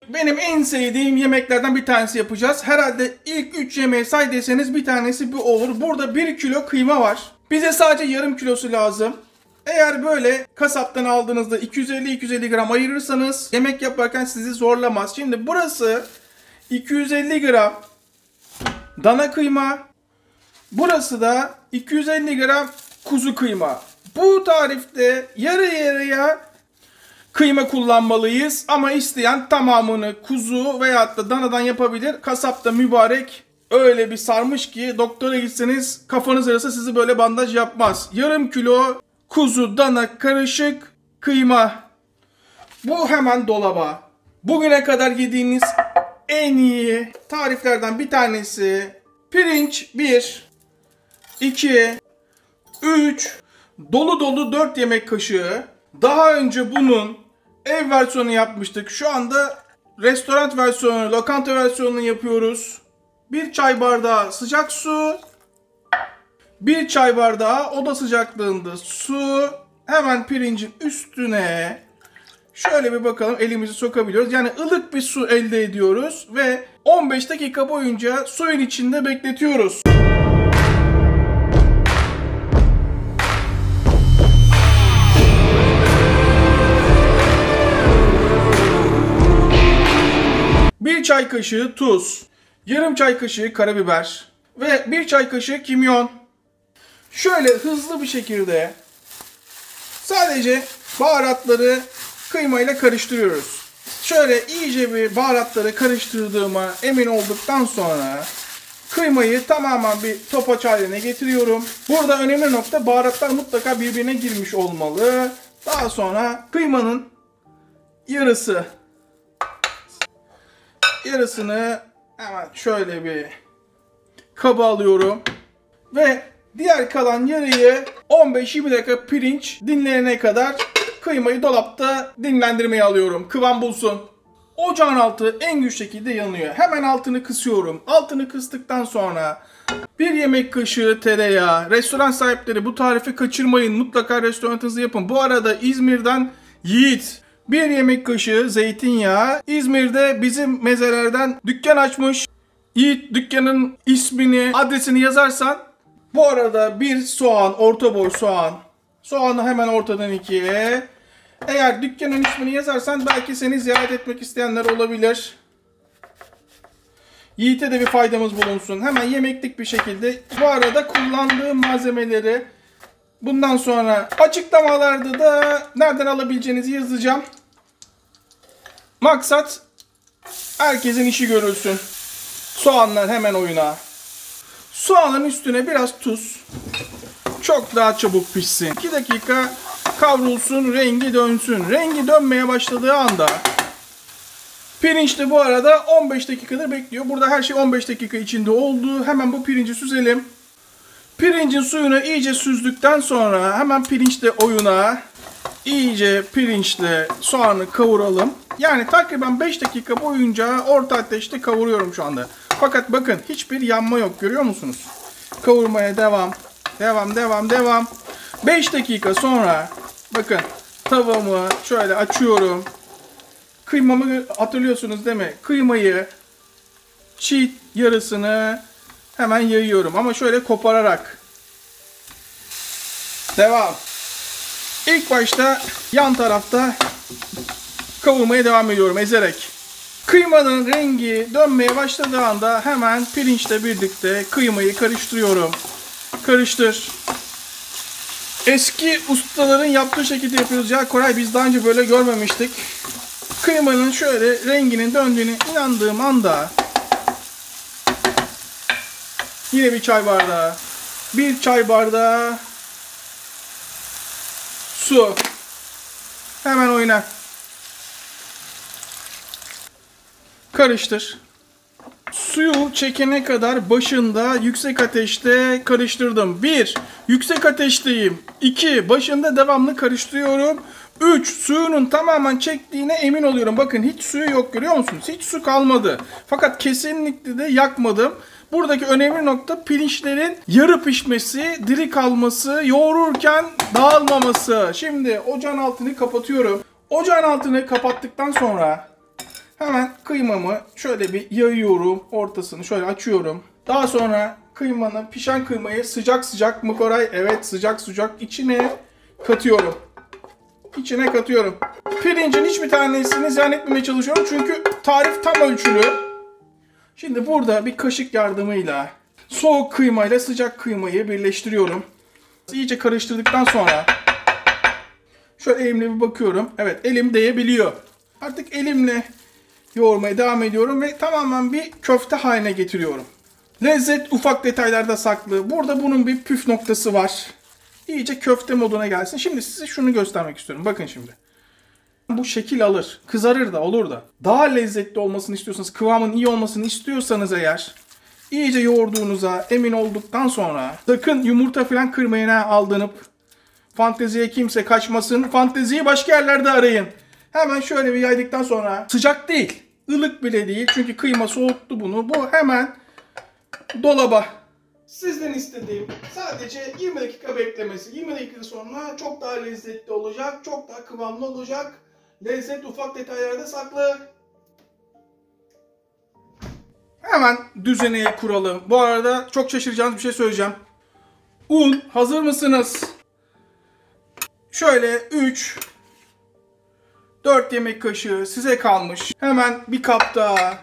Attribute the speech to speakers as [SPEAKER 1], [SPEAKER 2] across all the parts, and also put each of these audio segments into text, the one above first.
[SPEAKER 1] Benim en sevdiğim yemeklerden bir tanesi yapacağız. Herhalde ilk 3 yemeği say deseniz bir tanesi bu olur. Burada 1 kilo kıyma var. Bize sadece yarım kilosu lazım. Eğer böyle kasaptan aldığınızda 250-250 gram ayırırsanız yemek yaparken sizi zorlamaz. Şimdi burası 250 gram dana kıyma. Burası da 250 gram kuzu kıyma. Bu tarifte yarı yarıya kıyma kullanmalıyız ama isteyen tamamını kuzu veyahut da danadan yapabilir. Kasapta mübarek öyle bir sarmış ki doktora gitseniz kafanız arası sizi böyle bandaj yapmaz. Yarım kilo kuzu dana karışık kıyma. Bu hemen dolaba. Bugüne kadar yediğiniz en iyi tariflerden bir tanesi. Pirinç 1, 2, 3, dolu dolu 4 yemek kaşığı. Daha önce bunun ev versiyonu yapmıştık. Şu anda restoran versiyonu, lokanta versiyonunu yapıyoruz. 1 çay bardağı sıcak su. 1 çay bardağı oda sıcaklığında su. Hemen pirincin üstüne şöyle bir bakalım, elimizi sokabiliyoruz. Yani ılık bir su elde ediyoruz ve 15 dakika boyunca suyun içinde bekletiyoruz. Bir çay kaşığı tuz, yarım çay kaşığı karabiber ve 1 çay kaşığı kimyon. Şöyle hızlı bir şekilde sadece baharatları kıymayla karıştırıyoruz. Şöyle iyice bir baharatları karıştırdığıma emin olduktan sonra kıymayı tamamen bir topaç haline getiriyorum. Burada önemli nokta, baharatlar mutlaka birbirine girmiş olmalı. Daha sonra kıymanın yarısını hemen şöyle bir kaba alıyorum ve diğer kalan yarıyı 15-20 dakika pirinç dinlenene kadar kıymayı dolapta dinlendirmeye alıyorum. Kıvam bulsun. Ocağın altı en güçlü şekilde yanıyor. Hemen altını kısıyorum. Altını kıstıktan sonra 1 yemek kaşığı tereyağı. Restoran sahipleri bu tarifi kaçırmayın. Mutlaka restoranınızı yapın. Bu arada İzmir'den Yiğit 1 yemek kaşığı zeytinyağı. İzmir'de bizim mezelerden dükkan açmış. Yiğit dükkanın ismini, adresini yazarsan, bu arada 1 soğan, orta boy soğan. Soğanı hemen ortadan ikiye. Eğer dükkanın ismini yazarsan belki seni ziyaret etmek isteyenler olabilir. Yiğit'e de bir faydamız bulunsun. Hemen yemeklik bir şekilde. Bu arada kullandığım malzemeleri bundan sonra açıklamalarda da nereden alabileceğinizi yazacağım. Maksat herkesin işi görülsün. Soğanlar hemen oyuna. Soğanın üstüne biraz tuz. Çok daha çabuk pişsin. 2 dakika kavrulsun, rengi dönsün. Rengi dönmeye başladığı anda pirinç de bu arada 15 dakikadır bekliyor. Burada her şey 15 dakika içinde oldu. Hemen bu pirinci süzelim. Pirincin suyunu iyice süzdükten sonra hemen pirinçle oyuna, iyice pirinçle soğanı kavuralım. Yani takriben 5 dakika boyunca orta ateşte kavuruyorum şu anda. Fakat bakın hiçbir yanma yok, görüyor musunuz? Kavurmaya devam. Devam. 5 dakika sonra bakın tavamı şöyle açıyorum. Kıymamı hatırlıyorsunuz değil mi? Kıymayı çiğ yarısını hemen yayıyorum ama şöyle kopararak. Devam. İlk başta yan tarafta kavurmaya devam ediyorum ezerek. Kıymanın rengi dönmeye başladığı anda hemen pirinçle birlikte kıymayı karıştırıyorum. Karıştır. Eski ustaların yaptığı şekilde yapıyoruz ya Koray, biz daha önce böyle görmemiştik. Kıymanın şöyle renginin döndüğüne inandığım anda yine bir çay bardağı, 1 çay bardağı su. Hemen oyna. Karıştır. Suyu çekene kadar başında yüksek ateşte karıştırdım. 1. Yüksek ateşteyim. 2. Başında devamlı karıştırıyorum. 3. Suyunun tamamen çektiğine emin oluyorum. Bakın hiç suyu yok, görüyor musunuz? Hiç su kalmadı. Fakat kesinlikle de yakmadım. Buradaki önemli nokta pirinçlerin yarı pişmesi, diri kalması, yoğururken dağılmaması. Şimdi ocağın altını kapatıyorum. Ocağın altını kapattıktan sonra hemen kıymamı şöyle bir yayıyorum. Ortasını şöyle açıyorum. Daha sonra pişen kıymayı sıcak sıcak mı Koray? Evet, sıcak sıcak içine katıyorum. İçine katıyorum. Pirincin hiçbir tanesini ziyan etmemeye çalışıyorum. Çünkü tarif tam ölçülü. Şimdi burada bir kaşık yardımıyla soğuk kıymayla sıcak kıymayı birleştiriyorum. İyice karıştırdıktan sonra şöyle elimle bir bakıyorum. Evet, elim değebiliyor. Artık elimle yoğurmaya devam ediyorum ve tamamen bir köfte haline getiriyorum. Lezzet ufak detaylarda saklı. Burada bunun bir püf noktası var. İyice köfte moduna gelsin. Şimdi size şunu göstermek istiyorum. Bakın şimdi. Bu şekil alır. Kızarır da olur da. Daha lezzetli olmasını istiyorsanız, kıvamın iyi olmasını istiyorsanız eğer, iyice yoğurduğunuza emin olduktan sonra sakın yumurta falan kırmayın ha, aldanıp. Fanteziye kimse kaçmasın. Fanteziyi başka yerlerde arayın. Hemen şöyle bir yaydıktan sonra, sıcak değil, ılık bile değil. Çünkü kıyma soğuttu bunu. Bu hemen dolaba. Sizden istediğim sadece 20 dakika beklemesi. 20 dakika sonra çok daha lezzetli olacak. Çok daha kıvamlı olacak. Lezzet ufak detaylarda saklı. Hemen düzeneyi kuralım. Bu arada çok şaşıracağınız bir şey söyleyeceğim. Un, hazır mısınız? Şöyle 4 yemek kaşığı size kalmış. Hemen bir kap daha.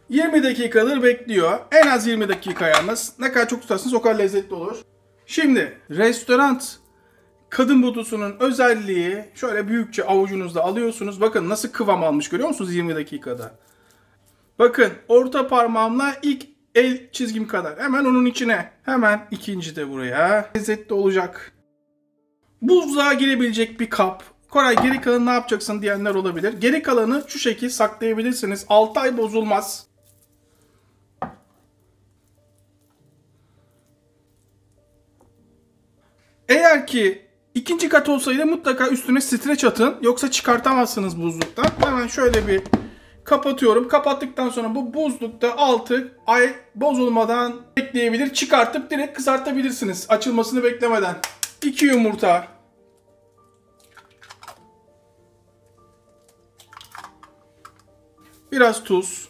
[SPEAKER 1] 20 dakikadır bekliyor. En az 20 dakika yalnız. Ne kadar çok tutarsanız o kadar lezzetli olur. Şimdi restoran kadın budusunun özelliği, şöyle büyükçe avucunuzda alıyorsunuz. Bakın nasıl kıvam almış, görüyor musunuz 20 dakikada? Bakın orta parmağımla ilk el çizgim kadar. Hemen onun içine. Hemen ikinci de buraya. Lezzetli olacak. Buzluğa girebilecek bir kap. Koray, geri kalanı ne yapacaksın diyenler olabilir. Geri kalanı şu şekil saklayabilirsiniz. 6 ay bozulmaz. Eğer ki ikinci kat olsaydı mutlaka üstüne streç atın. Yoksa çıkartamazsınız buzluktan. Hemen şöyle bir kapatıyorum. Kapattıktan sonra bu buzlukta 6 ay bozulmadan bekleyebilir. Çıkartıp direkt kızartabilirsiniz. Açılmasını beklemeden. 2 yumurta. Biraz tuz.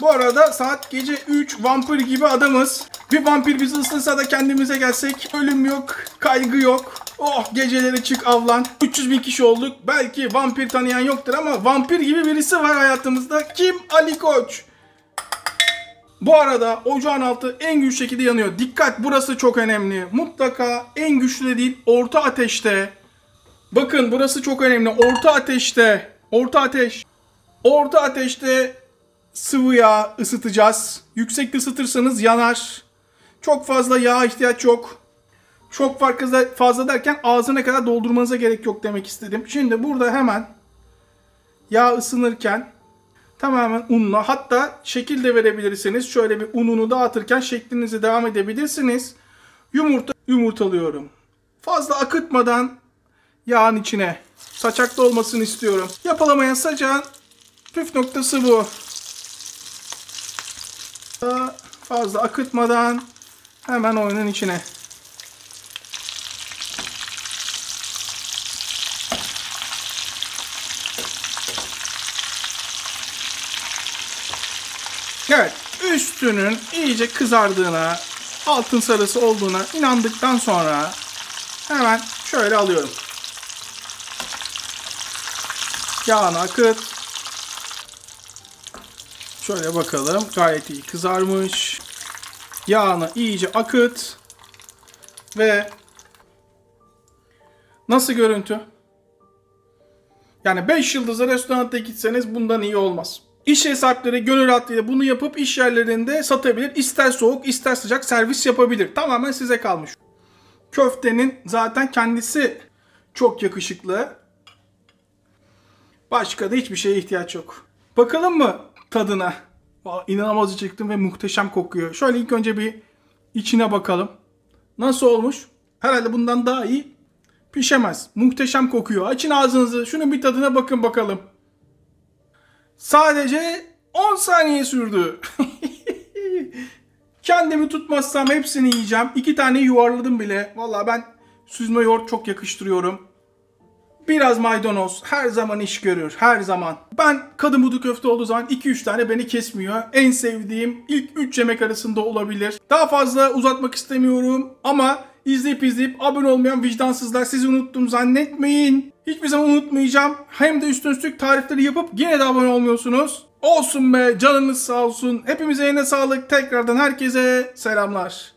[SPEAKER 1] Bu arada saat gece 3, vampir gibi adamız. Bir vampir bizi ısırsa da kendimize gelsek. Ölüm yok, kaygı yok. Oh, geceleri çık avlan. 300 bin kişi olduk. Belki vampir tanıyan yoktur ama vampir gibi birisi var hayatımızda. Kim? Ali Koç. Bu arada ocağın altı en güçlü şekilde yanıyor. Dikkat, burası çok önemli. Mutlaka en güçlü değil, orta ateşte. Bakın burası çok önemli. Orta ateşte. Orta ateş. Orta ateşte sıvı yağ ısıtacağız. Yüksek ısıtırsanız yanar. Çok fazla yağa ihtiyaç yok. Çok fazla derken ağzına kadar doldurmanıza gerek yok demek istedim. Şimdi burada hemen yağ ısınırken tamamen unla, hatta şekil de verebilirsiniz. Şöyle bir ununu dağıtırken şeklinizi devam edebilirsiniz. Yumurtalıyorum. Fazla akıtmadan yağın içine. Saçaklı olmasını istiyorum. Yapılamayan saçağın püf noktası bu. Fazla akıtmadan hemen oyunun içine. Evet, üstünün iyice kızardığına, altın sarısı olduğuna inandıktan sonra hemen şöyle alıyorum. Yağını akıt. Şöyle bakalım, gayet iyi kızarmış. Yağını iyice akıt. Ve nasıl görüntü? Yani 5 yıldızlı restoranda gitseniz bundan iyi olmaz. İş sahipleri gönül rahatlığıyla bunu yapıp iş yerlerinde satabilir. İster soğuk ister sıcak servis yapabilir. Tamamen size kalmış. Köftenin zaten kendisi çok yakışıklı. Başka da hiçbir şeye ihtiyaç yok. Bakalım mı tadına? İnanılmaz acıktım ve muhteşem kokuyor. Şöyle ilk önce bir içine bakalım. Nasıl olmuş? Herhalde bundan daha iyi pişemez. Muhteşem kokuyor. Açın ağzınızı. Şunun bir tadına bakın bakalım. Sadece 10 saniye sürdü. Kendimi tutmazsam hepsini yiyeceğim. 2 tane yuvarladım bile. Vallahi ben süzme yoğurt çok yakıştırıyorum. Biraz maydanoz her zaman iş görür, her zaman. Ben kadın budu köfte olduğu zaman 2-3 tane beni kesmiyor. En sevdiğim ilk 3 yemek arasında olabilir. Daha fazla uzatmak istemiyorum ama izleyip abone olmayan vicdansızlar, sizi unuttum zannetmeyin. Hiçbir zaman unutmayacağım. Hem de üstüne üstlük tarifleri yapıp yine de abone olmuyorsunuz. Olsun be, canınız sağ olsun. Hepimize yine sağlık. Tekrardan herkese selamlar.